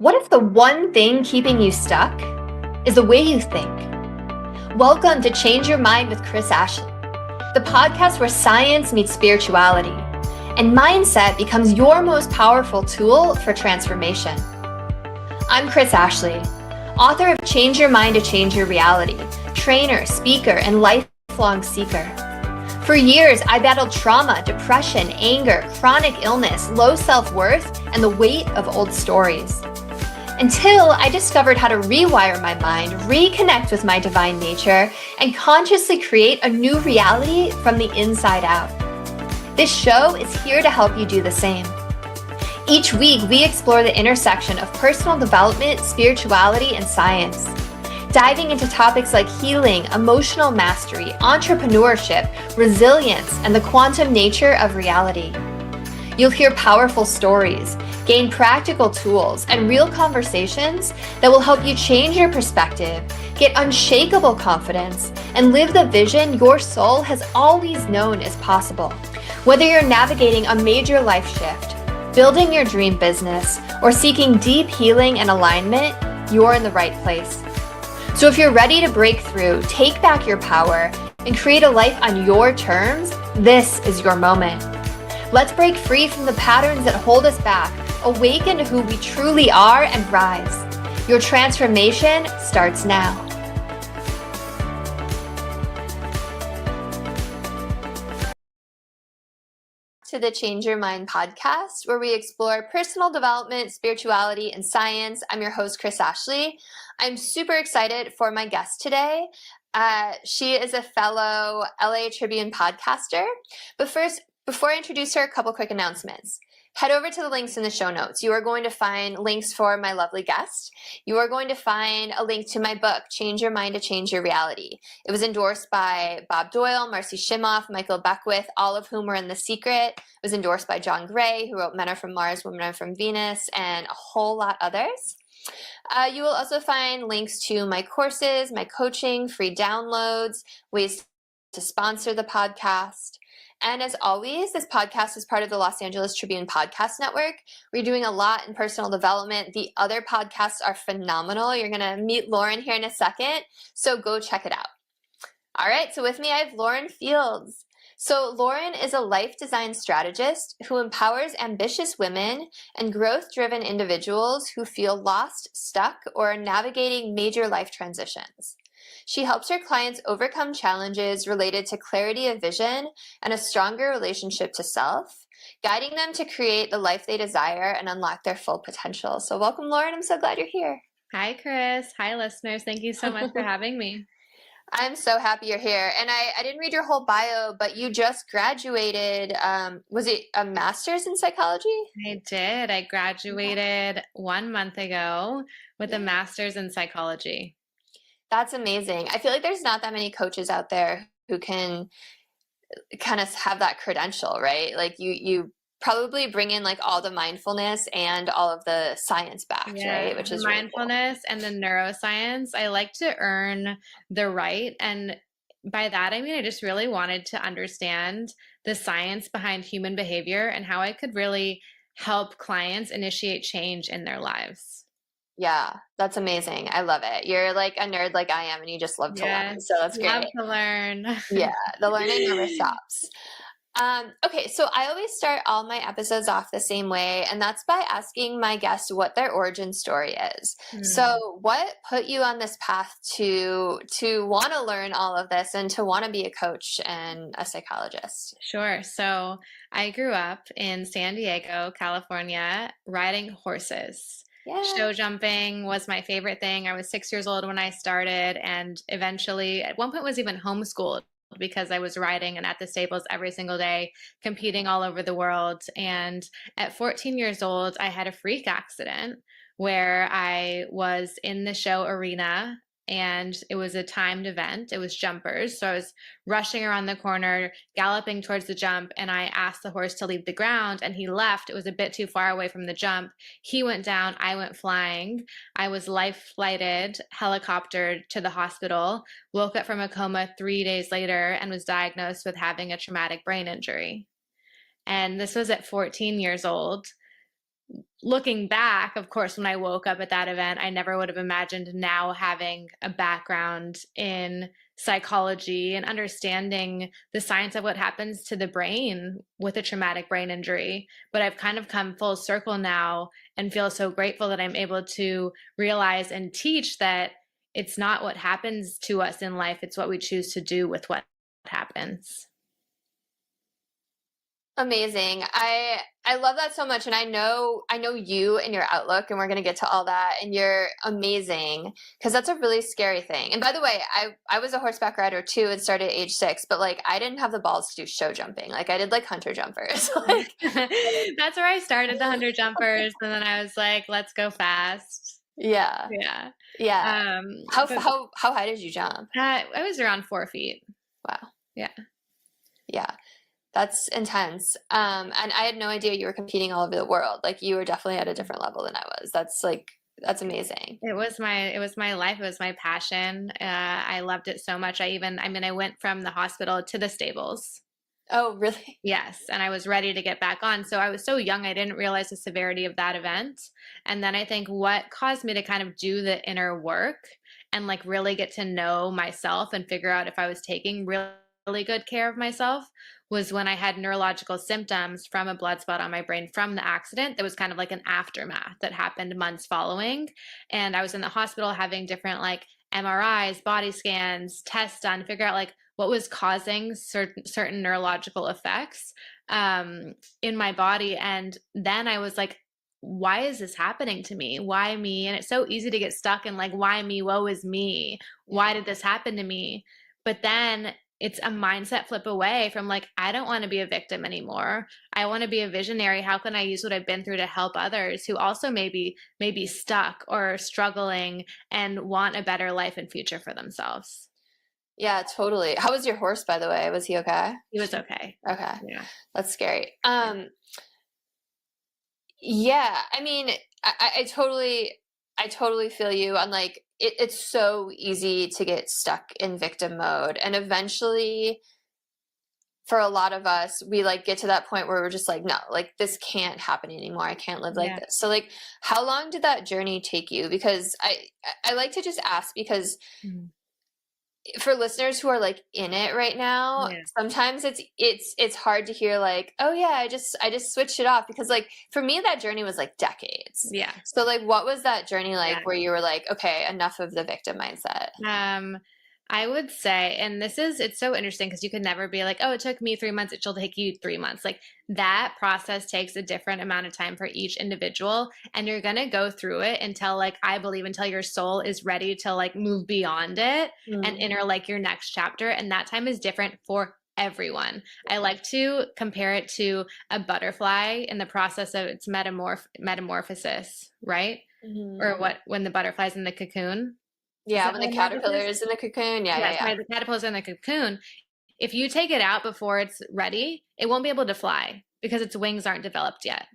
What if the one thing keeping you stuck is the way you think? Welcome to Change Your Mind with Chris Ashley, the podcast where science meets spirituality and mindset becomes your most powerful tool for transformation. I'm Chris Ashley, author of Change Your Mind to Change Your Reality, trainer, speaker, and lifelong seeker. For years, I battled trauma, depression, anger, chronic illness, low self-worth, and the weight of old stories. Until I discovered how to rewire my mind, reconnect with my divine nature, and consciously create a new reality from the inside out. This show is here to help you do the same. Each week, we explore the intersection of personal development, spirituality, and science, diving into topics like healing, emotional mastery, entrepreneurship, resilience, and the quantum nature of reality. You'll hear powerful stories, gain practical tools, and real conversations that will help you change your perspective, get unshakable confidence, and live the vision your soul has always known is possible. Whether you're navigating a major life shift, building your dream business, or seeking deep healing and alignment, you're in the right place. So if you're ready to break through, take back your power, and create a life on your terms, this is your moment. Let's break free from the patterns that hold us back, awaken to who we truly are, and rise. Your transformation starts now. To the Change Your Mind podcast, where we explore personal development, spirituality, and science. I'm your host, Chris Ashley. I'm super excited for my guest today. She is a fellow LA Tribune podcaster. But first, before I introduce her, a couple quick announcements. Head over to the links in the show notes. You are going to find links for my lovely guest. You are going to find a link to my book, Change Your Mind to Change Your Reality. It was endorsed by Bob Doyle, Marcy Shimoff, Michael Beckwith, all of whom were in The Secret. It was endorsed by John Gray, who wrote Men Are From Mars, Women Are From Venus, and a whole lot others. You will also find links to my courses, my coaching, free downloads, ways to sponsor the podcast. And as always, this podcast is part of the Los Angeles Tribune Podcast Network. We're doing a lot in personal development. The other podcasts are phenomenal. You're going to meet Lauren here in a second, so go check it out. All right, so with me, I have Lauren Fields. So Lauren is a life design strategist who empowers ambitious women and growth-driven individuals who feel lost, stuck, or are navigating major life transitions. She helps her clients overcome challenges related to clarity of vision and a stronger relationship to self, guiding them to create the life they desire and unlock their full potential. So welcome, Lauren. I'm so glad you're here. Hi, Chris. Hi, listeners. Thank you so much for having me. I'm so happy you're here. And I didn't read your whole bio, but you just graduated. Was it a master's in psychology? I did. I graduated 1 month ago with a master's in psychology. That's amazing. I feel like there's not that many coaches out there who can kind of have that credential, right? Like you probably bring in like all the mindfulness and all of the science backed, right? Which is mindfulness really cool. And the neuroscience. I like to earn the right. And by that, I mean, I just really wanted to understand the science behind human behavior and how I could really help clients initiate change in their lives. Yeah, that's amazing. I love it. You're like a nerd like I am, and you just love to learn. So that's great. Love to learn. Yeah, the learning never stops. Okay, so I always start all my episodes off the same way, and that's by asking my guests what their origin story is. So what put you on this path to want to learn all of this and to want to be a coach and a psychologist? Sure. So I grew up in San Diego, California, riding horses. Yeah. Show jumping was my favorite thing. I was 6 years old when I started, and eventually at one point was even homeschooled because I was riding and at the stables every single day, competing all over the world. And at 14 years old, I had a freak accident where I was in the show arena, and it was a timed event. It was jumpers. So I was rushing around the corner, galloping towards the jump, and I asked the horse to leave the ground, and he left. It was a bit too far away from the jump. He went down, I went flying. I was life flighted, helicoptered to the hospital, woke up from a coma 3 days later, and was diagnosed with having a traumatic brain injury. And this was at 14 years old. looking back, of course, when I woke up at that event, I never would have imagined now having a background in psychology and understanding the science of what happens to the brain with a traumatic brain injury. But I've kind of come full circle now and feel so grateful that I'm able to realize and teach that it's not what happens to us in life, it's what we choose to do with what happens. Amazing. I love that so much. And I know you and your outlook, and we're going to get to all that, and you're amazing, because that's a really scary thing. And by the way, I was a horseback rider too and started at age 6, but like I didn't have the balls to do show jumping. Like I did like hunter jumpers. Like, that's where I started, the hunter jumpers. And then I was like, let's go fast. Yeah. How high did you jump? I was around 4 feet. Wow. Yeah. That's intense. And I had no idea you were competing all over the world. Like you were definitely at a different level than I was. That's amazing. It was my life. It was my passion. I loved it so much. I went from the hospital to the stables. Oh, really? Yes. And I was ready to get back on. So I was so young, I didn't realize the severity of that event. And then I think what caused me to kind of do the inner work and like really get to know myself and figure out if I was taking really good care of myself was when I had neurological symptoms from a blood spot on my brain from the accident. That was kind of like an aftermath that happened months following. And I was in the hospital having different like MRIs, body scans, tests done to figure out like what was causing certain neurological effects in my body. And then I was like, why is this happening to me? Why me? And it's so easy to get stuck in like, why me? Woe is me. Why did this happen to me? But then it's a mindset flip away from like, I don't want to be a victim anymore. I want to be a visionary. How can I use what I've been through to help others who also may be stuck or struggling and want a better life and future for themselves? Yeah, totally. How was your horse, by the way? Was he okay? He was okay. Okay. Yeah. That's scary. Yeah, I mean, I totally feel you on like, it's so easy to get stuck in victim mode. And eventually, for a lot of us, we like get to that point where we're just like, no, like this can't happen anymore. I can't live like this. So like, how long did that journey take you? Because I like to just ask, because for listeners who are like in it right now, sometimes it's hard to hear like, oh yeah, I just switched it off, because like for me that journey was like decades. Yeah. So like what was that journey like where you were like, okay, enough of the victim mindset? I would say, and it's so interesting because you could never be like, oh, it took me 3 months, it should take you 3 months. Like that process takes a different amount of time for each individual. And you're going to go through it until like, I believe until your soul is ready to like move beyond it and enter like your next chapter. And that time is different for everyone. I like to compare it to a butterfly in the process of its metamorphosis, right? Or when the butterfly's in the cocoon. Yeah, when the caterpillar is in the cocoon. Yeah. The caterpillar's in the cocoon. If you take it out before it's ready, it won't be able to fly because its wings aren't developed yet.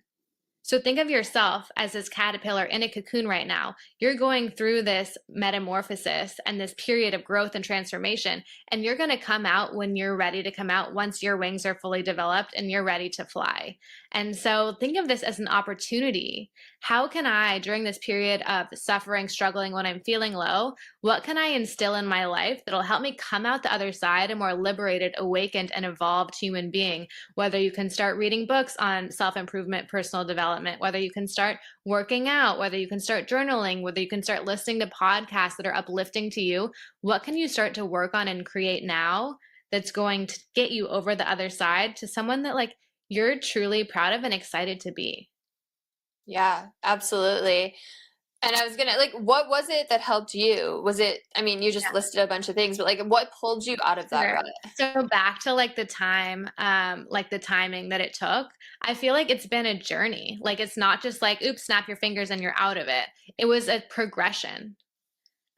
So think of yourself as this caterpillar in a cocoon right now. You're going through this metamorphosis and this period of growth and transformation, and you're going to come out when you're ready to come out, once your wings are fully developed and you're ready to fly. And so think of this as an opportunity. How can I, during this period of suffering, struggling, when I'm feeling low, what can I instill in my life that'll help me come out the other side a more liberated, awakened, and evolved human being? Whether you can start reading books on self-improvement, personal development, whether you can start working out, whether you can start journaling, whether you can start listening to podcasts that are uplifting to you, what can you start to work on and create now that's going to get you over the other side to someone that like you're truly proud of and excited to be? Yeah, absolutely. And I was gonna like, what was it that helped you? Was it, I mean, you just listed a bunch of things, but like what pulled you out of that rut? So back to like the time, like the timing that it took, I feel like it's been a journey. Like it's not just like, oops, snap your fingers and you're out of it. It was a progression.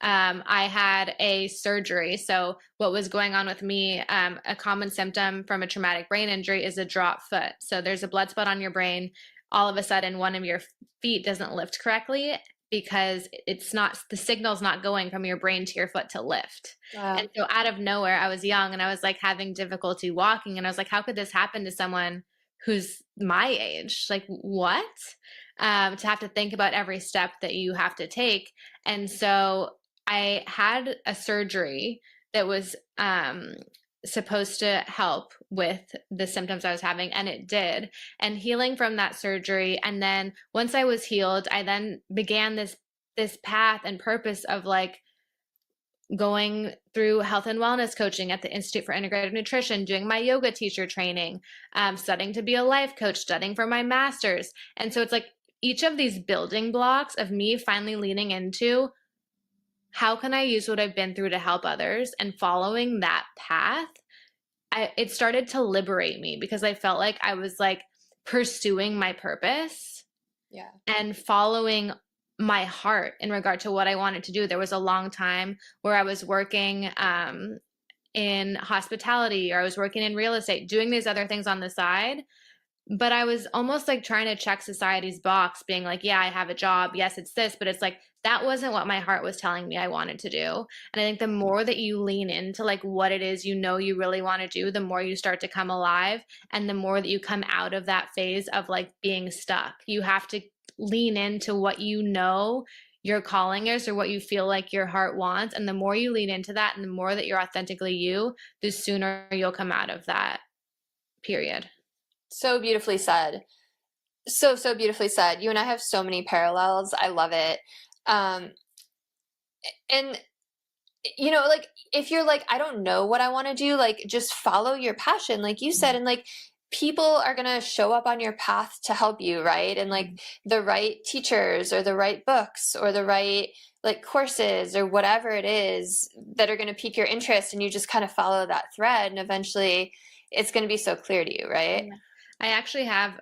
I had a surgery. So what was going on with me, a common symptom from a traumatic brain injury is a drop foot. So there's a blood spot on your brain. All of a sudden, one of your feet doesn't lift correctly because the signal's not going from your brain to your foot to lift. Wow. And so out of nowhere, I was young and I was like having difficulty walking. And I was like, how could this happen to someone who's my age. Like, what? To have to think about every step that you have to take. And so I had a surgery that was supposed to help with the symptoms I was having, and it did. And healing from that surgery, and then once I was healed, I then began this path and purpose of like going through health and wellness coaching at the Institute for Integrative Nutrition, doing my yoga teacher training, studying to be a life coach, studying for my master's. And so it's like each of these building blocks of me finally leaning into how can I use what I've been through to help others, and following that path, it started to liberate me, because I felt like I was like pursuing my purpose and following my heart in regard to what I wanted to do. There was a long time where I was working in hospitality, or I was working in real estate, doing these other things on the side. But I was almost like trying to check society's box, being like, yeah, I have a job. Yes, it's this. But it's like, that wasn't what my heart was telling me I wanted to do. And I think the more that you lean into like what it is you know you really want to do, the more you start to come alive, and the more that you come out of that phase of like being stuck. You have to lean into what you know your calling is, or what you feel like your heart wants. And the more you lean into that, and the more that you're authentically you, the sooner you'll come out of that period. So beautifully said. So beautifully said. You and I have so many parallels. I love it. And you know, like if you're like, I don't know what I want to do, like just follow your passion, like you said, and like people are going to show up on your path to help you, right? And like the right teachers, or the right books, or the right like courses, or whatever it is that are going to pique your interest, and you just kind of follow that thread, and eventually it's going to be so clear to you, right? Yeah. I actually have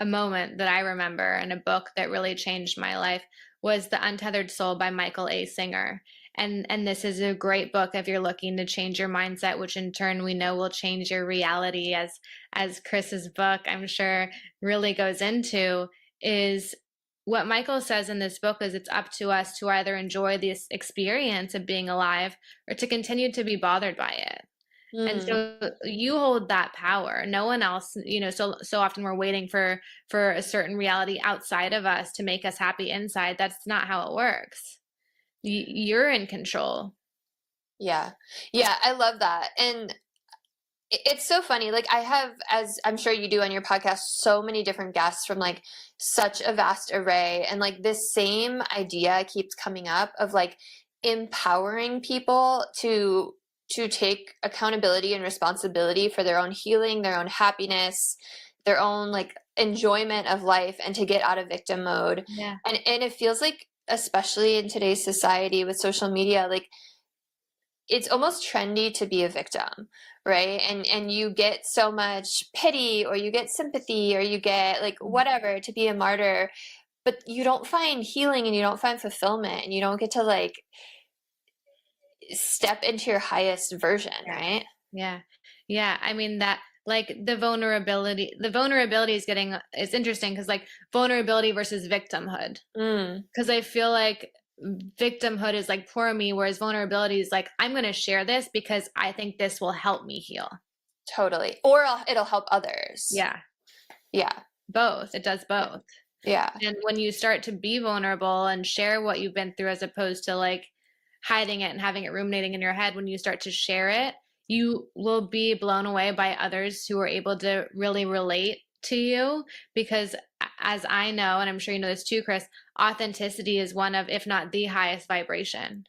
a moment that I remember in a book that really changed my life, was The Untethered Soul by Michael A. Singer. And this is a great book if you're looking to change your mindset, which in turn we know will change your reality, as Chris's book, I'm sure, really goes into. Is what Michael says in this book is it's up to us to either enjoy this experience of being alive, or to continue to be bothered by it. And so you hold that power. No one else, you know, so often we're waiting for a certain reality outside of us to make us happy inside. That's not how it works. You're in control. Yeah. I love that. And it's so funny. Like I have, as I'm sure you do on your podcast, so many different guests from like such a vast array. And like this same idea keeps coming up of like empowering people to take accountability and responsibility for their own healing, their own happiness, their own like enjoyment of life, and to get out of victim mode. Yeah. And it feels like, especially in today's society with social media, like it's almost trendy to be a victim, right? And you get so much pity, or you get sympathy, or you get like whatever, to be a martyr, but you don't find healing, and you don't find fulfillment, and you don't get to like step into your highest version, right? Yeah. I mean, that like the vulnerability is it's interesting, because like vulnerability versus victimhood, because I feel like victimhood is like poor me, whereas vulnerability is like, I'm going to share this because I think this will help me heal. Totally. Or it'll help others. Yeah Both. It does both. Yeah. And when you start to be vulnerable and share what you've been through, as opposed to like hiding it and having it ruminating in your head, when you start to share it, you will be blown away by others who are able to really relate to you. Because as I know, and I'm sure you know this too, Chris, authenticity is one of, if not the highest vibration.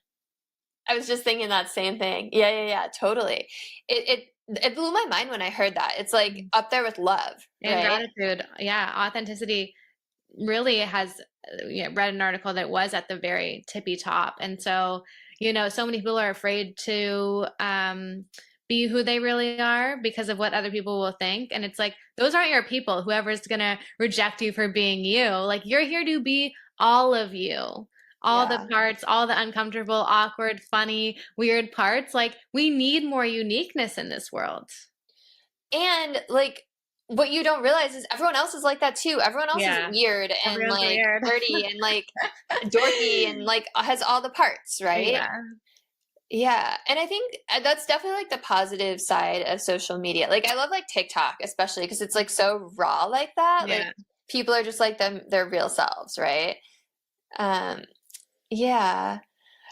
I was just thinking that same thing. Yeah, totally. It blew my mind when I heard that. It's like up there with love, and right? Gratitude. Yeah, authenticity really has, read an article that was at the very tippy top. And so, so many people are afraid to be who they really are because of what other people will think. And it's like, those aren't your people. Whoever's going to reject you for being you, like you're here to be all of you. All the parts, all the uncomfortable, awkward, funny, weird parts. Like we need more uniqueness in this world. And like, what you don't realize is everyone else is like that too. Everyone else is weird and Everyone's like weird. nerdy and like dorky and like has all the parts, right? Yeah. Yeah. And I think that's definitely like the positive side of social media. Like I love like TikTok, especially because it's like so raw like that. Like Yeah. people are just like their real selves, right? Um, yeah.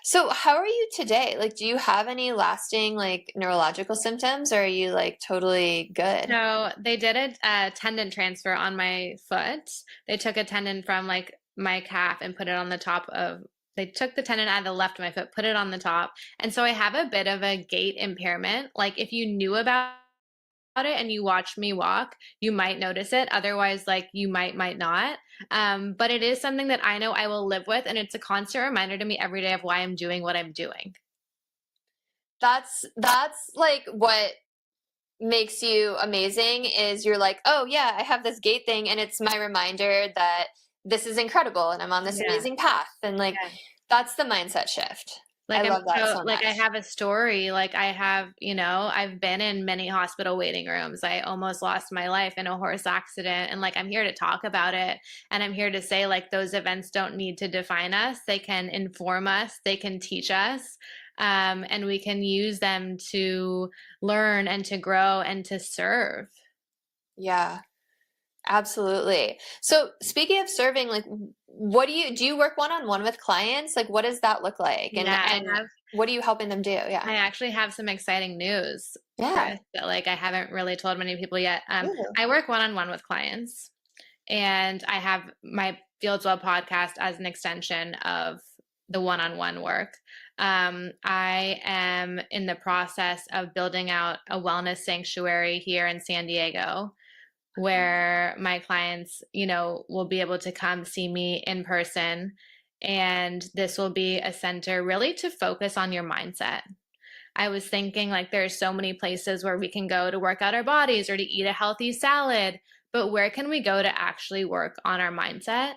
So how are you today? Like, do you have any lasting like neurological symptoms or are you like totally good? So they did a tendon transfer on my foot. They took a tendon from like my calf and put it on the top of, they took the tendon out of the left of my foot, put it on the top. And so I have a bit of a gait impairment. Like if you knew about it and you watch me walk, you might notice it. Otherwise, like you might not. But it is something that I know I will live with. And it's a constant reminder to me every day of why I'm doing what I'm doing. That's like what makes you amazing is you're like, oh yeah, I have this gait thing and it's my reminder that this is incredible and I'm on this Yeah. amazing path. And like Yeah. that's the mindset shift. I Like I'm love that so so like I much. have a story, like I have, I've been in many hospital waiting rooms. I almost lost my life in a horse accident and like I'm here to talk about it and I'm here to say like those events don't need to define us. They can inform us, they can teach us. And we can use them to learn and to grow and to serve. Yeah, absolutely. So speaking of serving, like what do you work one-on-one with clients? Like what does that look like? Yeah, And what are you helping them do? Yeah. I actually have some exciting news, Yeah. Chris, that like I haven't really told many people yet. Ooh. I work one-on-one with clients. And I have my Fieldswell podcast as an extension of the one-on-one work. I am in the process of building out a wellness sanctuary here in San Diego where my clients, will be able to come see me in person. And this will be a center really to focus on your mindset. I was thinking like there's so many places where we can go to work out our bodies or to eat a healthy salad, but where can we go to actually work on our mindset?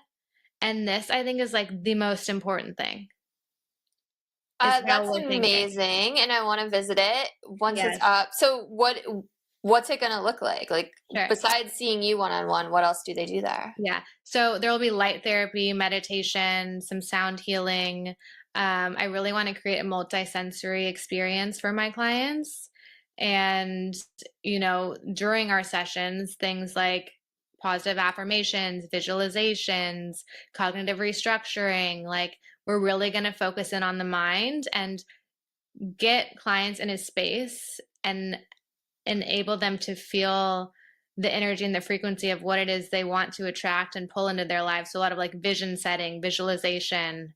And this I think is like the most important thing is how That's we're thinking. amazing, and I want to visit it once it's Yes, up. So what's it gonna look like? Like sure. besides seeing you one-on-one, what else do they do there? Yeah. So there will be light therapy, meditation, some sound healing. I really want to create a multi-sensory experience for my clients. And, during our sessions, things like positive affirmations, visualizations, cognitive restructuring, like we're really going to focus in on the mind and get clients in a space and enable them to feel the energy and the frequency of what it is they want to attract and pull into their lives. So a lot of like vision setting, visualization.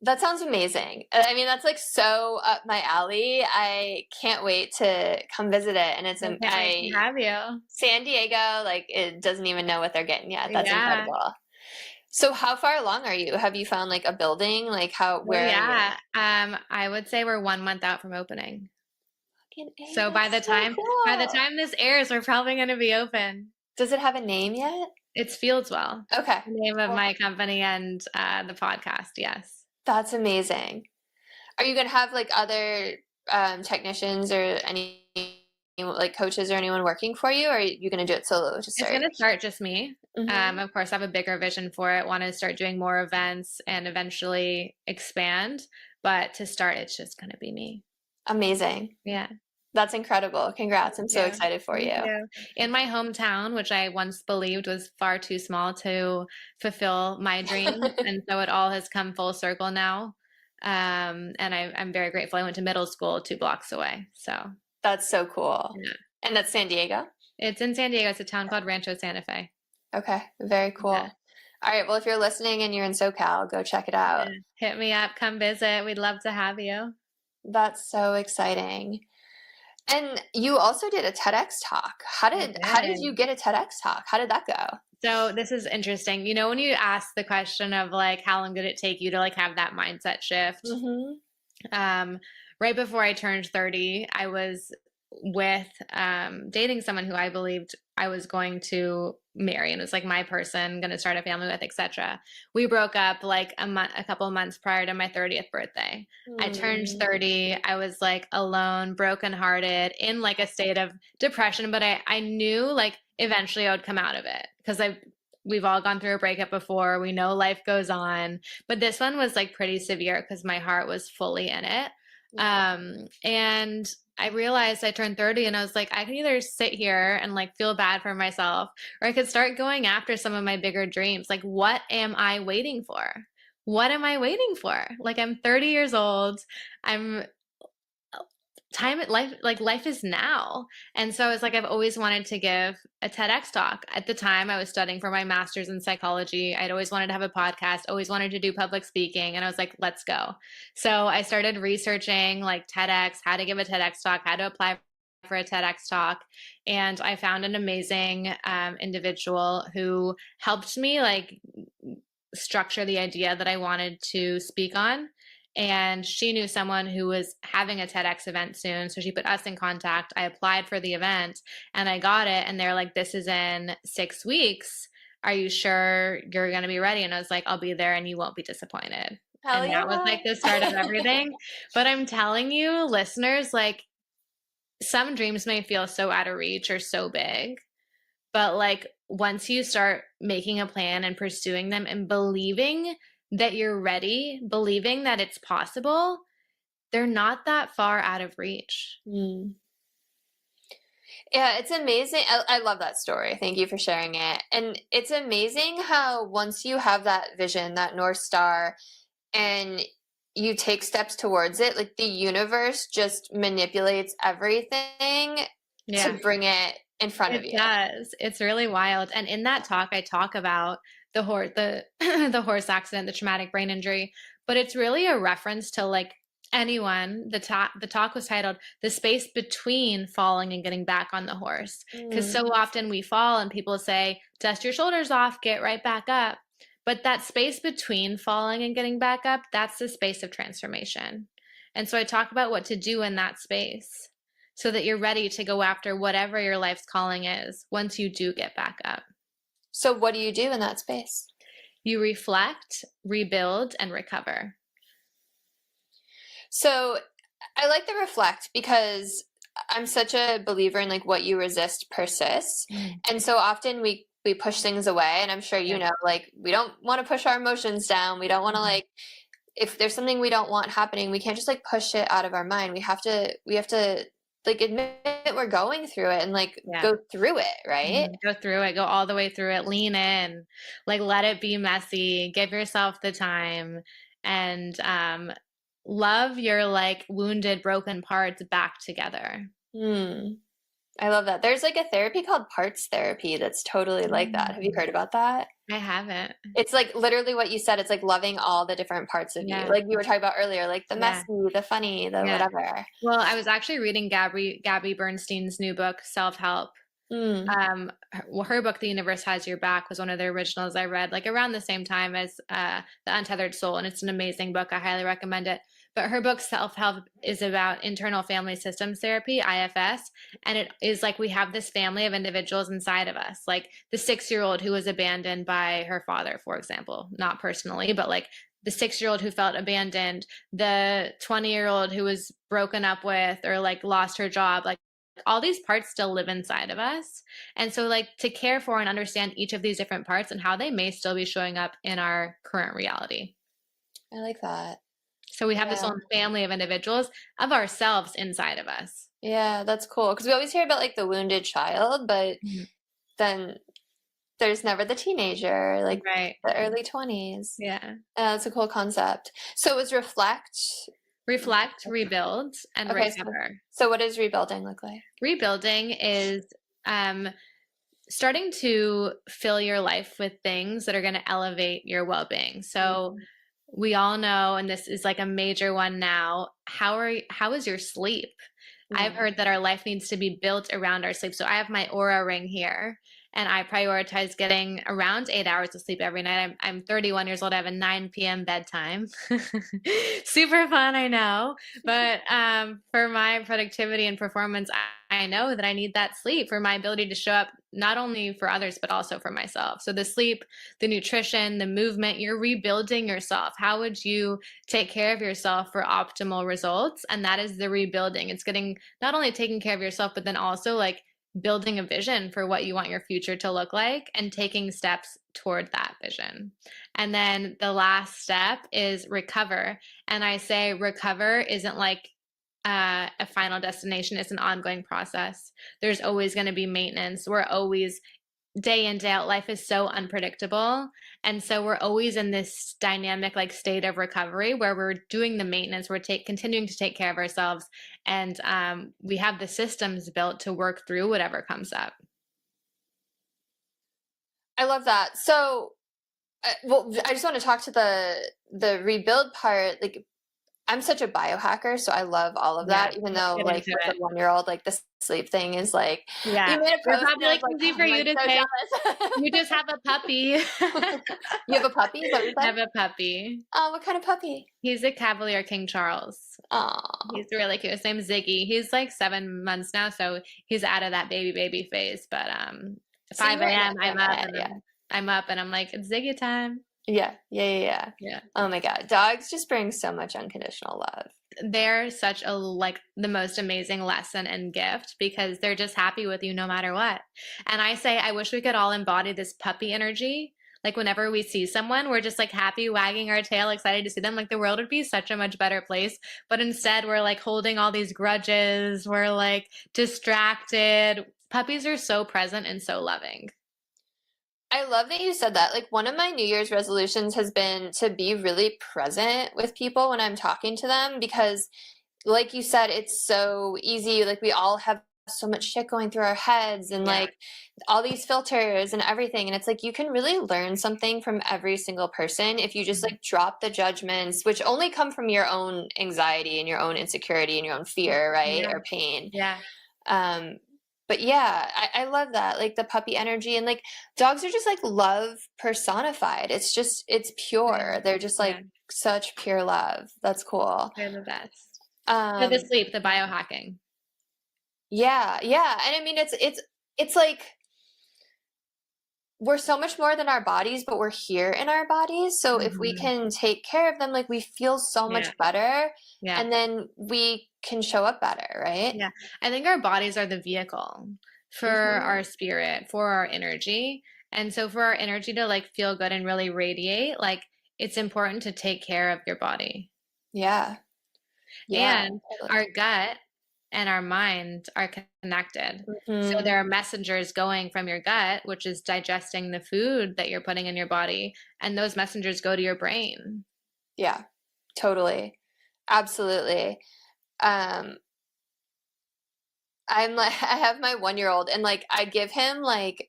That sounds amazing. I mean, that's like so up my alley. I can't wait to come visit it. And I can't wait to have you. San Diego, like it doesn't even know what they're getting yet. That's Yeah. incredible. So how far along are you? Have you found like a building? Like Oh, where are you? yeah. I would say we're 1 month out from opening. Fucking A, So by the that's so cool. time this airs, we're probably going to be open. Does it have a name yet? It's Fieldswell, Okay. the name of Cool. my company and the podcast. Yes. That's amazing. Are you gonna have like other technicians or any like coaches or anyone working for you, or are you gonna do it solo to It's start? going to start just me. Hmm. Of course, I have a bigger vision for it. Want to start doing more events and eventually expand. But to start, it's just going to be me. Amazing. Yeah. That's incredible. Congrats. I'm so Yeah. excited for Thank you. you. In my hometown, which I once believed was far too small to fulfill my dreams. And so it all has come full circle now. And I'm very grateful. I went to middle school 2 blocks away. So That's so cool. yeah. And that's San Diego? It's in San Diego. It's a town called Rancho Santa Fe. Okay, very cool. Yeah. All right, well, if you're listening and you're in SoCal, go check it out. Yeah. Hit me up. Come visit. We'd love to have you. That's so exciting. And you also did a TEDx talk. How did you get a TEDx talk? How did that go? So this is interesting. When you ask the question of like, how long did it take you to like have that mindset shift? Mm-hmm. Right before I turned 30, I was with dating someone who I believed I was going to marry and it was like my person, going to start a family with, etc. We broke up like a couple months prior to my 30th birthday. I turned 30. I was like alone, brokenhearted, in like a state of depression, but I knew like eventually I would come out of it because we've all gone through a breakup before. We know life goes on, but this one was like pretty severe because my heart was fully in it. And I realized I turned 30 and I was like, I can either sit here and like feel bad for myself, or I could start going after some of my bigger dreams. Like, what am I waiting for? What am I waiting for? Like, I'm 30 years old. I'm time at life, like life is now. And so it's like I've always wanted to give a TEDx talk. At the time I was studying for my master's in psychology. I'd always wanted to have a podcast, always wanted to do public speaking, and I was like, let's go. So I started researching like TEDx, how to give a TEDx talk, how to apply for a TEDx talk, and I found an amazing individual who helped me like structure the idea that I wanted to speak on. And she knew someone who was having a TEDx event soon. So she put us in contact. I applied for the event and I got it. And they're like, this is in 6 weeks. Are you sure you're going to be ready? And I was like, I'll be there and you won't be disappointed. Hell and yeah. that was like the start of everything. But I'm telling you, listeners, like some dreams may feel so out of reach or so big. But like once you start making a plan and pursuing them and believing that you're ready, believing that it's possible, they're not that far out of reach. Yeah, it's amazing. I love that story. Thank you for sharing it. And it's amazing how once you have that vision, that North Star, and you take steps towards it, like the universe just manipulates everything to bring it in front of you. It does. It's really wild. And in that talk, I talk about the horse accident, the traumatic brain injury, but it's really a reference to like anyone. The talk was titled "The Space Between Falling and Getting Back on the Horse," because so often we fall and people say, "Dust your shoulders off, get right back up." But that space between falling and getting back up, that's the space of transformation. And so I talk about what to do in that space so that you're ready to go after whatever your life's calling is once you do get back up. So what do you do in that space? You reflect, rebuild, and recover. So I like the reflect because I'm such a believer in like what you resist persists. And so often we push things away, and I'm sure you know, like we don't want to push our emotions down. We don't want to like, if there's something we don't want happening, we can't just like push it out of our mind. We have to like admit we're going through it and like go through it, right? Go through it, go all the way through it, lean in, like let it be messy, give yourself the time, and love your like wounded, broken parts back together. I love that. There's like a therapy called parts therapy that's totally like that. Have you heard about that? I haven't. It's like literally what you said. It's like loving all the different parts of you. Like you were talking about earlier, like the messy, the funny, the whatever. Well, I was actually reading Gabby Bernstein's new book, Self-Help. Her book, The Universe Has Your Back, was one of the originals I read like around the same time as The Untethered Soul. And it's an amazing book. I highly recommend it. But her book, Self-Help, is about internal family systems therapy, IFS. And it is like we have this family of individuals inside of us, like the 6-year-old who was abandoned by her father, for example, not personally, but like the 6-year-old who felt abandoned, the 20-year-old who was broken up with or like lost her job, like all these parts still live inside of us. And so like to care for and understand each of these different parts and how they may still be showing up in our current reality. I like that. So we have this whole family of individuals of ourselves inside of us. Yeah, that's cool. Because we always hear about like the wounded child, but then there's never the teenager, like the early 20s. Yeah. That's a cool concept. So it was reflect, rebuild, and recover. So what does rebuilding look like? Rebuilding is starting to fill your life with things that are going to elevate your well-being. So we all know, and this is like a major one now, how is your sleep? I've heard that our life needs to be built around our sleep. So I have my Aura ring here, and I prioritize getting around 8 hours of sleep every night. I'm 31 years old. I have a 9 p.m. bedtime. Super fun, I know. But for my productivity and performance, I know that I need that sleep for my ability to show up not only for others, but also for myself. So the sleep, the nutrition, the movement, you're rebuilding yourself. How would you take care of yourself for optimal results? And that is the rebuilding. It's getting not only taking care of yourself, but then also like building a vision for what you want your future to look like and taking steps toward that vision. And then the last step is recover. And I say recover isn't like a final destination. It's an ongoing process. There's always going to be maintenance. We're always day in, day out. Life is so unpredictable. And so we're always in this dynamic like state of recovery where we're doing the maintenance. We're continuing to take care of ourselves. And we have the systems built to work through whatever comes up. I love that. So, well, I just want to talk to the rebuild part. Like, I'm such a biohacker, so I love all of that, even though like with a 1-year-old, like the sleep thing is like, you made a post. Probably like easy for you to say. You just have a puppy. You have a puppy? Is that what you said? I have a puppy. Oh, what kind of puppy? He's a Cavalier King Charles. Oh, he's really cute. His name's Ziggy. He's like 7 months now, so he's out of that baby phase. But 5 a.m. I'm up and I'm like, it's Ziggy time. Yeah. Oh my God. Dogs just bring so much unconditional love. They're such a like the most amazing lesson and gift because they're just happy with you no matter what. And I say, I wish we could all embody this puppy energy. Like whenever we see someone, we're just like happy, wagging our tail, excited to see them. Like the world would be such a much better place. But instead we're like holding all these grudges. We're like distracted. Puppies are so present and so loving. I love that you said that. Like one of my New Year's resolutions has been to be really present with people when I'm talking to them because like you said, it's so easy. Like we all have so much shit going through our heads and like all these filters and everything. And it's like you can really learn something from every single person if you just like drop the judgments, which only come from your own anxiety and your own insecurity and your own fear, right? Or pain. Yeah. But yeah, I love that. Like the puppy energy and like dogs are just like love personified. It's pure. They're just like such pure love. That's cool. They're the best. So the sleep, the biohacking. Yeah. And I mean, it's like we're so much more than our bodies, but we're here in our bodies. So if we can take care of them, like we feel so much better and then we can show up better, right? Yeah. I think our bodies are the vehicle for our spirit, for our energy. And so for our energy to like feel good and really radiate, like it's important to take care of your body. Yeah. And our gut and our mind are connected. So there are messengers going from your gut, which is digesting the food that you're putting in your body. And those messengers go to your brain. Yeah, totally. Absolutely. I'm like, I have my 1-year-old and like, I give him like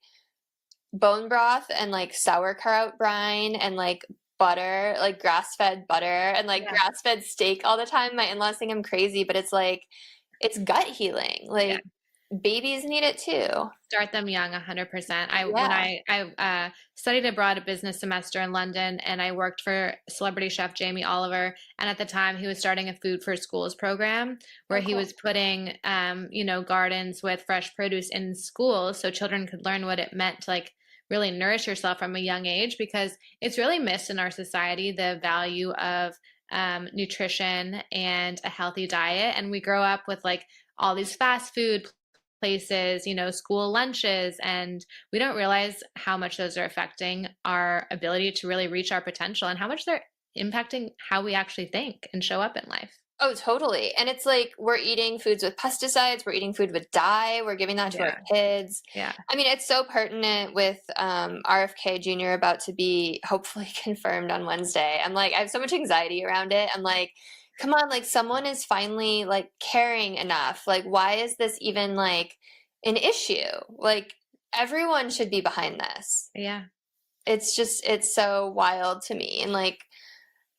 bone broth and like sauerkraut brine and like butter, like grass-fed butter and like grass-fed steak all the time. My in-laws think I'm crazy, but it's like, it's gut healing. Like babies need it too. Start them young, 100%. When I studied abroad a business semester in London and I worked for celebrity chef Jamie Oliver. And at the time he was starting a food for schools program where he was putting, gardens with fresh produce in schools so children could learn what it meant to like really nourish yourself from a young age because it's really missed in our society, the value of nutrition and a healthy diet. And we grow up with like all these fast food places, school lunches, and we don't realize how much those are affecting our ability to really reach our potential and how much they're impacting how we actually think and show up in life. Oh, totally. And it's like we're eating foods with pesticides, we're eating food with dye, we're giving that to our kids. Yeah. I mean, it's so pertinent with RFK Jr. about to be hopefully confirmed on Wednesday. I'm like, I have so much anxiety around it. I'm like, come on, like someone is finally like caring enough. Like, why is this even like an issue? Like everyone should be behind this. Yeah. It's so wild to me. And like,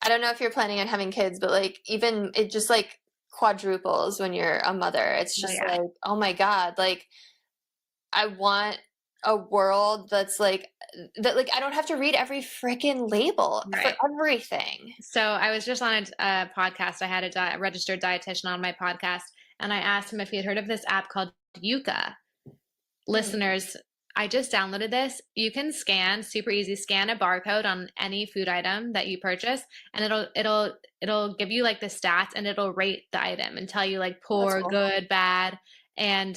I don't know if you're planning on having kids, but like even it just like quadruples when you're a mother. It's just like, oh my God, like I want a world that's like that. Like I don't have to read every freaking label for everything. So I was just on a podcast. I had a registered dietitian on my podcast, and I asked him if he had heard of this app called Yuka. Listeners, I just downloaded this. You can super easy, scan a barcode on any food item that you purchase, and it'll give you like the stats, and it'll rate the item and tell you like poor, good, bad, and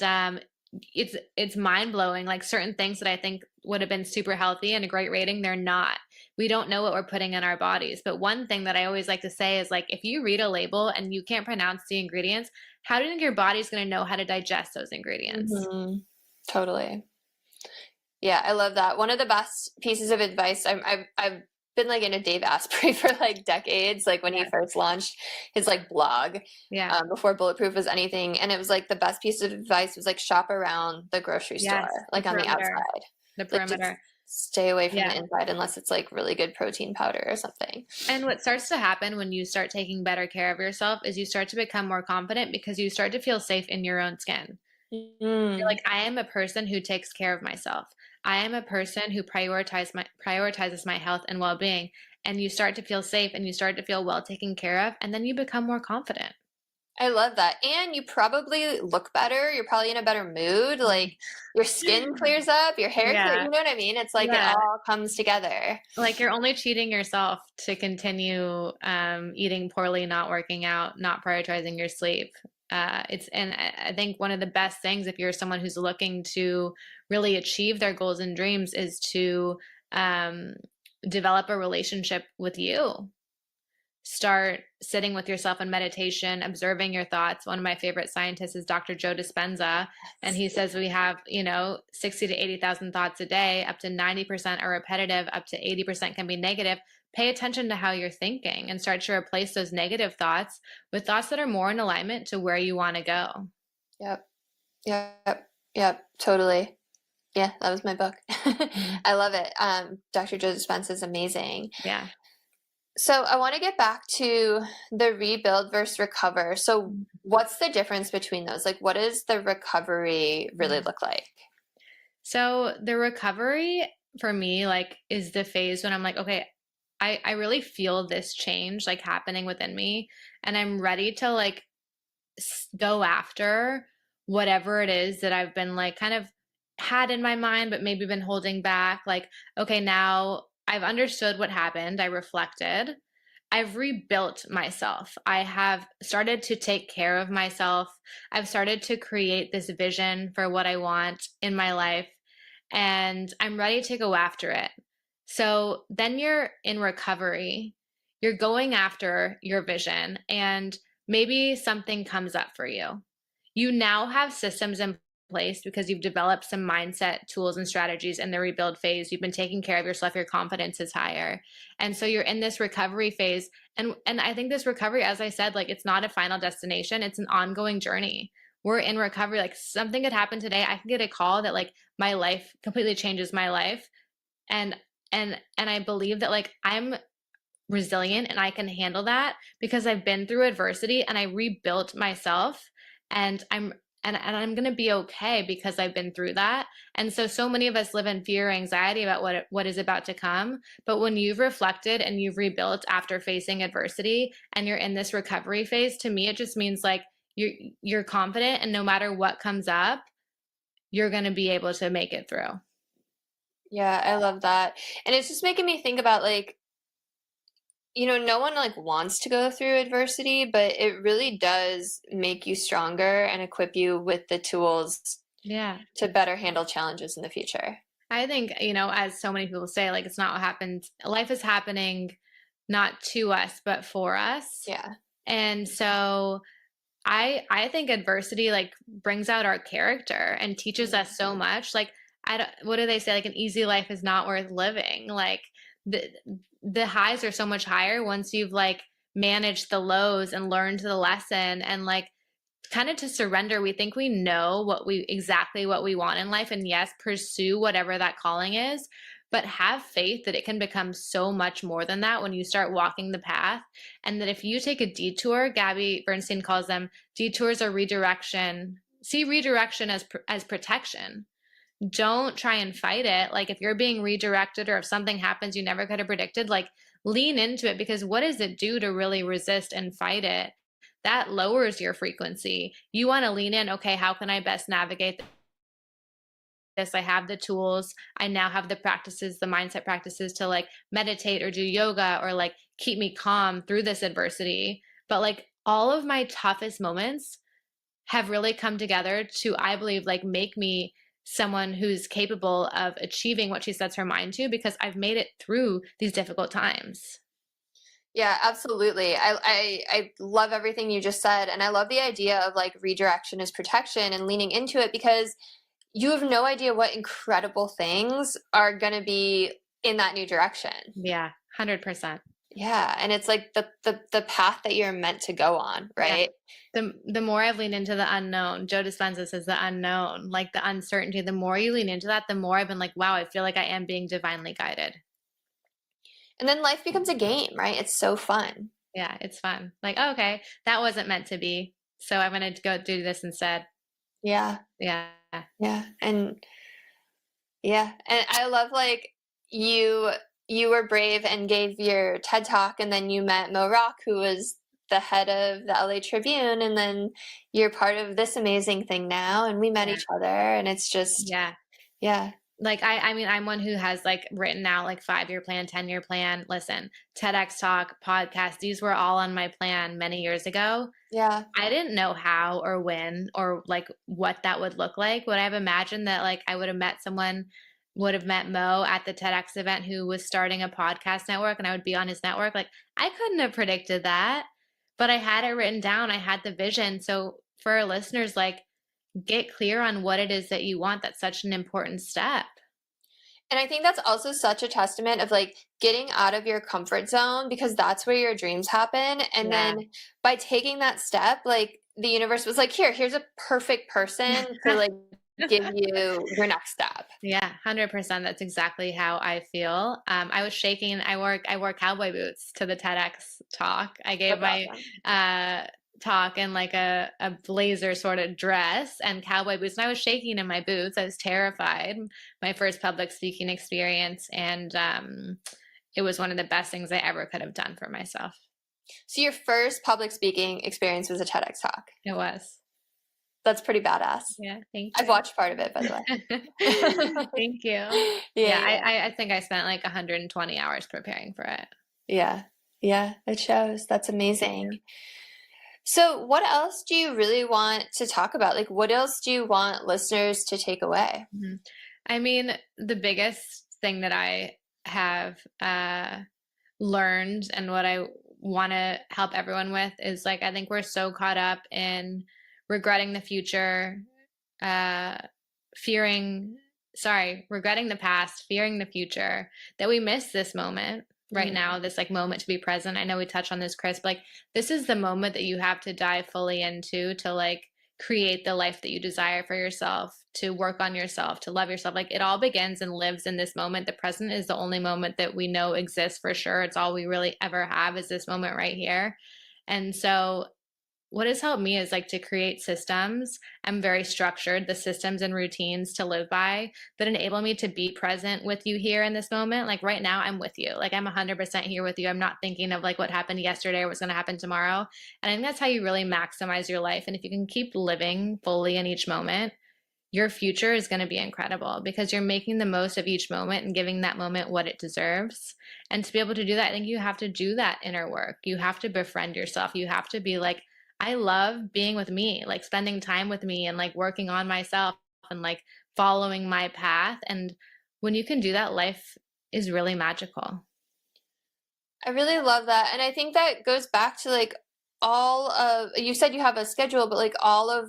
it's mind-blowing. Like certain things that I think would have been super healthy and a great rating, they're not. We don't know what we're putting in our bodies. But one thing that I always like to say is, like, if you read a label and you can't pronounce the ingredients, how do you think your body's going to know how to digest those ingredients? Totally. Yeah, I love that. One of the best pieces of advice, I've been like in a Dave Asprey for like decades, like when he first launched his like blog, before Bulletproof was anything. And it was like the best piece of advice was like shop around the grocery store, like on the outside. The perimeter. Like, stay away from the inside unless it's like really good protein powder or something. And what starts to happen when you start taking better care of yourself is you start to become more confident because you start to feel safe in your own skin. You're like, I am a person who takes care of myself. I am a person who prioritizes my health and well-being. And you start to feel safe and you start to feel well taken care of, and then you become more confident. I love that. And you probably look better. You're probably in a better mood. Like your skin clears up, your hair clears, you know what I mean? It's like it all comes together. Like you're only cheating yourself to continue eating poorly, not working out, not prioritizing your sleep. And I think one of the best things, if you're someone who's looking to really achieve their goals and dreams, is to develop a relationship with you. Start sitting with yourself in meditation, observing your thoughts. One of my favorite scientists is Dr. Joe Dispenza. And he says we have, 60 to 80,000 thoughts a day, up to 90% are repetitive, up to 80% can be negative. Pay attention to how you're thinking and start to replace those negative thoughts with thoughts that are more in alignment to where you want to go. Yep. Totally. Yeah, that was my book. I love it. Dr. Joe Dispenza is amazing. Yeah. So I want to get back to the rebuild versus recover. So what's the difference between those? Like, what does the recovery really look like? So the recovery for me, like, is the phase when I'm like, okay, I really feel this change like happening within me, and I'm ready to like go after whatever it is that I've been like kind of had in my mind, but maybe been holding back. Like, okay, now I've understood what happened. I reflected. I've rebuilt myself. I have started to take care of myself. I've started to create this vision for what I want in my life, and I'm ready to go after it. So then you're in recovery. You're going after your vision, and maybe something comes up for you. You now have systems in place because you've developed some mindset tools and strategies in the rebuild phase. You've been taking care of yourself. Your confidence is higher. And so you're in this recovery phase. And I think this recovery, as I said, like, it's not a final destination. It's an ongoing journey. We're in recovery. Like, something could happen today. I can get a call that like my life completely changes my life. And I believe that like I'm resilient and I can handle that because I've been through adversity and I rebuilt myself, and I'm going to be okay because I've been through that. And so many of us live in fear or anxiety about what is about to come. But when you've reflected and you've rebuilt after facing adversity and you're in this recovery phase, to me, it just means like you're confident, and no matter what comes up, you're going to be able to make it through. Yeah, I love that. And it's just making me think about like, no one like wants to go through adversity, but it really does make you stronger and equip you with the tools to better handle challenges in the future. I think, as so many people say, like, it's not what happens. Life is happening not to us, but for us. Yeah. And so I think adversity like brings out our character and teaches us so much. Like, what do they say? Like, an easy life is not worth living. Like, the highs are so much higher once you've like managed the lows and learned the lesson, and like kind of to surrender. We think we know exactly what we want in life, and yes, pursue whatever that calling is, but have faith that it can become so much more than that when you start walking the path. And that if you take a detour, Gabby Bernstein calls them detours or redirection. See redirection as protection. Don't try and fight it. Like, if you're being redirected or if something happens you never could have predicted, like, lean into it, because what does it do to really resist and fight it? That lowers your frequency. You want to lean in. Okay, how can I best navigate this? I have the tools. I now have the practices, the mindset practices to like meditate or do yoga or like keep me calm through this adversity. But like all of my toughest moments have really come together to, I believe, like make me someone who's capable of achieving what she sets her mind to, because I've made it through these difficult times. Yeah, absolutely. I love everything you just said. And I love the idea of like redirection is protection and leaning into it, because you have no idea what incredible things are going to be in that new direction. Yeah, 100%. Yeah. And it's like the path that you're meant to go on, right? Yeah. The more I've leaned into the unknown, Joe Dispenza says the unknown, like the uncertainty, the more you lean into that, the more I've been like, wow, I feel like I am being divinely guided. And then life becomes a game, right? It's so fun. Yeah, it's fun. Like, oh, okay, that wasn't meant to be, so I'm going to go do this instead. Yeah. Yeah. Yeah. And I love like you were brave and gave your TED Talk, and then you met Mo Rock, who was the head of the LA Tribune, and then you're part of this amazing thing now, and we met each other, and it's just yeah. Like, I mean, I'm one who has like written out like 5-year plan, 10-year plan. Listen, TEDx talk, podcast, these were all on my plan many years ago. Yeah. I didn't know how or when or like what that would look like. Would I have imagined that like I would have met Mo at the TEDx event who was starting a podcast network and I would be on his network? Like, I couldn't have predicted that, but I had it written down. I had the vision. So for our listeners, like, get clear on what it is that you want. That's such an important step. And I think that's also such a testament of like getting out of your comfort zone, because that's where your dreams happen. And then by taking that step, like the universe was like, here's a perfect person to like give you your next step. Yeah, 100%. That's exactly how I feel. I was shaking. I wore cowboy boots to the TEDx talk. I gave my talk in like a blazer sort of dress and cowboy boots, and I was shaking in my boots. I was terrified. My first public speaking experience, and it was one of the best things I ever could have done for myself. So your first public speaking experience was a TEDx talk? It was. That's pretty badass. Yeah, thank you. I've watched part of it, by the way. Thank you. I think I spent like 120 hours preparing for it. Yeah, it shows. That's amazing. So what else do you really want to talk about? Like, what else do you want listeners to take away? Mm-hmm. I mean, the biggest thing that I have learned and what I want to help everyone with is like, I think we're so caught up in regretting the future, regretting the past, fearing the future, that we miss this moment right now, this like moment to be present. I know we touched on this, Chris, but like this is the moment that you have to dive fully into to like create the life that you desire for yourself, to work on yourself, to love yourself. Like it all begins and lives in this moment. The present is the only moment that we know exists for sure. It's all we really ever have is this moment right here. And so what has helped me is like to create systems. I'm very structured, the systems and routines to live by that enable me to be present with you here in this moment. Like right now, I'm with you. Like I'm 100% here with you. I'm not thinking of like what happened yesterday or what's going to happen tomorrow. And I think that's how you really maximize your life. And if you can keep living fully in each moment, your future is going to be incredible because you're making the most of each moment and giving that moment what it deserves. And to be able to do that, I think you have to do that inner work. You have to befriend yourself. You have to be like, I love being with me, like spending time with me and like working on myself and like following my path. And when you can do that, life is really magical. I really love that. And I think that goes back to like you said you have a schedule, but like all of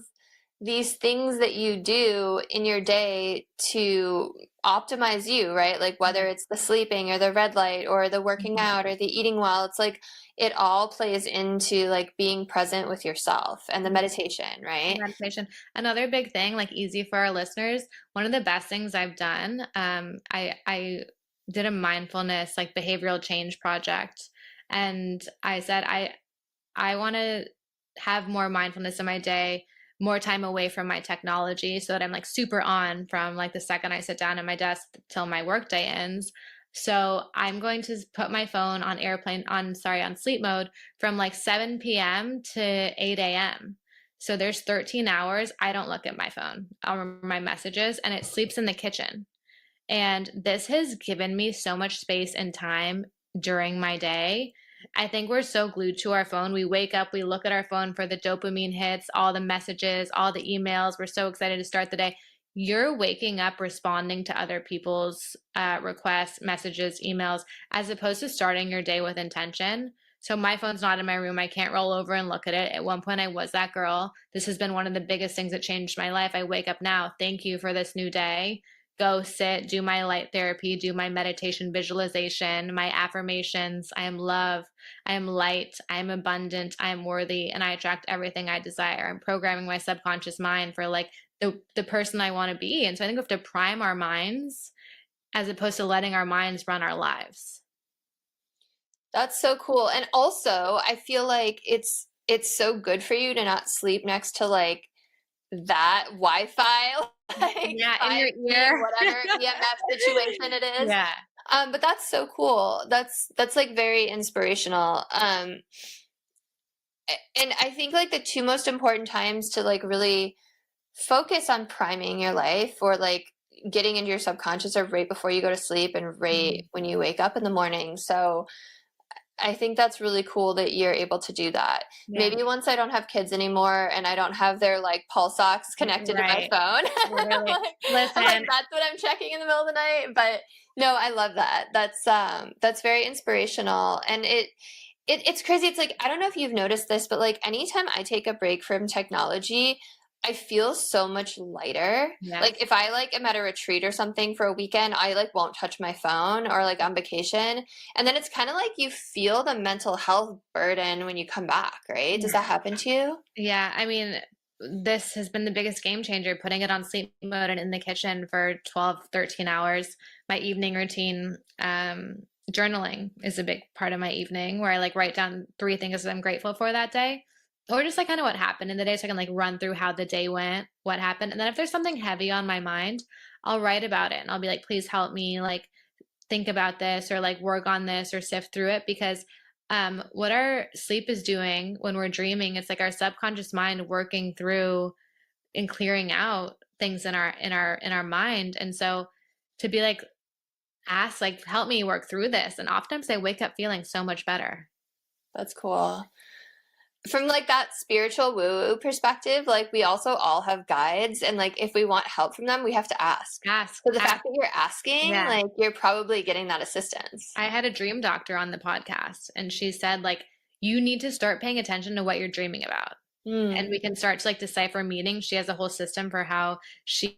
these things that you do in your day to optimize you, right? Like whether it's the sleeping or the red light or the working out or the eating well, it's like it all plays into like being present with yourself and the meditation, right? Meditation. Another big thing, like easy for our listeners, one of the best things I've done, I did a mindfulness, like behavioral change project. And I said, I want to have more mindfulness in my day, more time away from my technology so that I'm like super on from like the second I sit down at my desk till my workday ends. So I'm going to put my phone on sleep mode from like 7 p.m. to 8 a.m. So there's 13 hours. I don't look at my phone or my messages, and it sleeps in the kitchen. And this has given me so much space and time during my day I think we're so glued to our phone. We wake up, we look at our phone for the dopamine hits, all the messages, all the emails. We're so excited to start the day. You're waking up responding to other people's requests, messages, emails, as opposed to starting your day with intention. So my phone's not in my room. I can't roll over and look at it. At one point, I was that girl. This has been one of the biggest things that changed my life. I wake up now. Thank you for this new day. Go sit, do my light therapy, do my meditation visualization, my affirmations. I am love. I am light. I am abundant. I am worthy. And I attract everything I desire. I'm programming my subconscious mind for like the person I want to be. And so I think we have to prime our minds as opposed to letting our minds run our lives. That's so cool. And also, I feel like it's so good for you to not sleep next to like that Wi-Fi, like yeah, in your ear, whatever EMF situation it is. Yeah. But that's so cool. That's like very inspirational. And I think like the two most important times to like really focus on priming your life or like getting into your subconscious are right before you go to sleep and right when you wake up in the morning. So I think that's really cool that you're able to do that. Yeah. Maybe once I don't have kids anymore and I don't have their like pulse ox connected to my phone, really. Listen. Like, that's what I'm checking in the middle of the night. But no, I love that. That's very inspirational. And it's crazy. It's like, I don't know if you've noticed this, but like anytime I take a break from technology, I feel so much lighter. Yes. Like if I like am at a retreat or something for a weekend, I like won't touch my phone or like on vacation. And then it's kind of like you feel the mental health burden when you come back, right? Does that happen to you? Yeah. I mean, this has been the biggest game changer, putting it on sleep mode and in the kitchen for 12, 13 hours. My evening routine, journaling is a big part of my evening where I like write down 3 things that I'm grateful for that day. Or just like kind of what happened in the day so I can like run through how the day went, what happened. And then if there's something heavy on my mind, I'll write about it and I'll be like, please help me like think about this or like work on this or sift through it. Because what our sleep is doing when we're dreaming, it's like our subconscious mind working through and clearing out things in our mind. And so to be like, ask like, help me work through this. And oftentimes I wake up feeling so much better. That's cool. From like that spiritual woo-woo perspective, like we also all have guides, and like if we want help from them, we have to ask. So the fact that you're asking, like you're probably getting that assistance. I had a dream doctor on the podcast, and she said like you need to start paying attention to what you're dreaming about. And we can start to like decipher meaning. She has a whole system for how she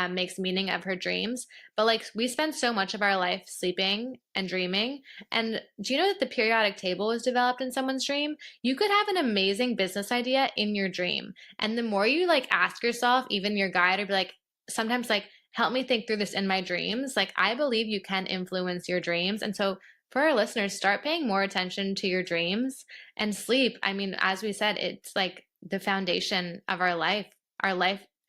makes meaning of her dreams. But like we spend so much of our life sleeping and dreaming. And do you know that the periodic table was developed in someone's dream? You could have an amazing business idea in your dream. And the more you like ask yourself, even your guide, or be like, sometimes like, help me think through this in my dreams. Like I believe you can influence your dreams. And so for our listeners, start paying more attention to your dreams and sleep. I mean, as we said, it's like the foundation of our life. I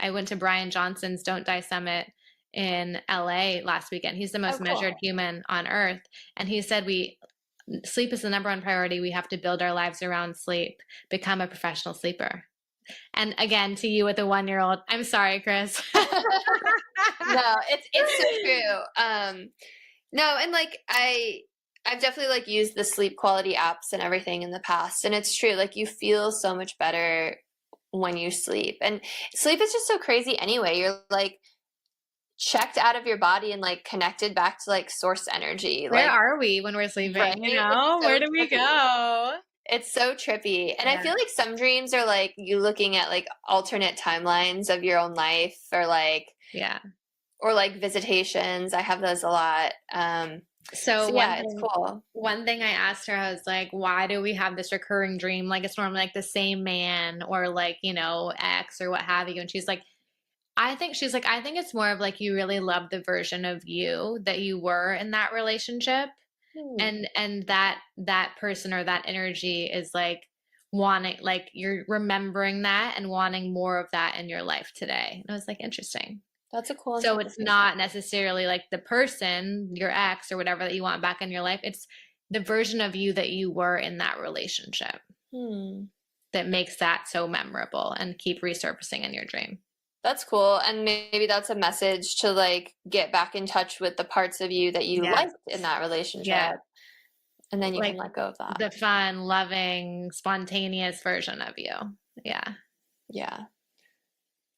went to Brian Johnson's Don't Die Summit in LA last weekend. He's the most measured human on earth. And he said sleep is the number 1 priority. We have to build our lives around sleep, become a professional sleeper. And again, to you with a 1-year-old, I'm sorry, Chris. No, it's so true. No, and like I've definitely like used the sleep quality apps and everything in the past. And it's true. Like you feel so much better when you sleep, and sleep is just so crazy anyway. You're like checked out of your body and like connected back to like source energy. Where are we when we're sleeping? Right? You know, so where do we go? It's so trippy. And I feel like some dreams are like you looking at like alternate timelines of your own life or like, or like visitations. I have those a lot. So it's cool. One thing I asked her, I was like, why do we have this recurring dream? Like it's normally like the same man or like, you know, ex or what have you. And she's like, I think it's more of like you really love the version of you that you were in that relationship. And that person or that energy is like wanting, like you're remembering that and wanting more of that in your life today. And I was like, interesting. That's a cool. So it's not necessarily like the person, your ex or whatever that you want back in your life. It's the version of you that you were in that relationship that makes that so memorable and keep resurfacing in your dream. That's cool. And maybe that's a message to like get back in touch with the parts of you that you liked in that relationship. And then you like can let go of that. the fun, loving, spontaneous version of you. Yeah. Yeah.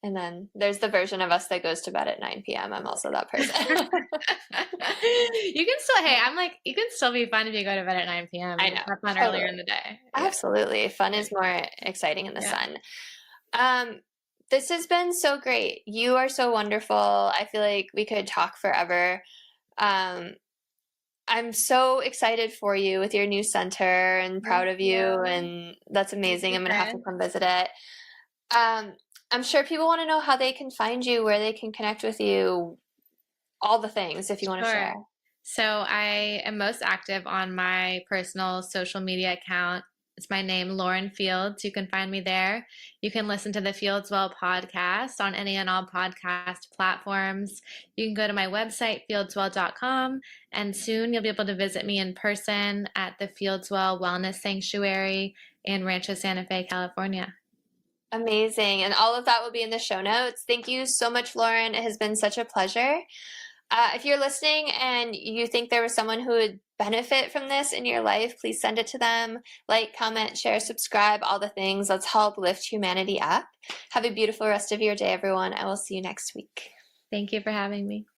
And then there's the version of us that goes to bed at 9 p.m. I'm also that person. You can still, hey, I'm like, you can still be fun if you go to bed at 9 p.m. I and know. have fun Totally. earlier in the day. Yeah. Absolutely. Fun is more exciting in the sun. This has been so great. You are so wonderful. I feel like we could talk forever. I'm so excited for you with your new center and proud of you. And that's amazing. I'm going to have to come visit it. I'm sure people want to know how they can find you, where they can connect with you, all the things, if you want to share. So I am most active on my personal social media account. It's my name, Lauren Fields. You can find me there. You can listen to the Fieldswell Podcast on any and all podcast platforms. You can go to my website, fieldswell.com, and soon you'll be able to visit me in person at the Fieldswell Wellness Sanctuary in Rancho Santa Fe, California. Amazing. And all of that will be in the show notes. Thank you so much, Lauren. It has been such a pleasure. If you're listening and you think there was someone who would benefit from this in your life, please send it to them. Like, comment, share, subscribe, all the things. Let's help lift humanity up. Have a beautiful rest of your day, everyone. I will see you next week. Thank you for having me.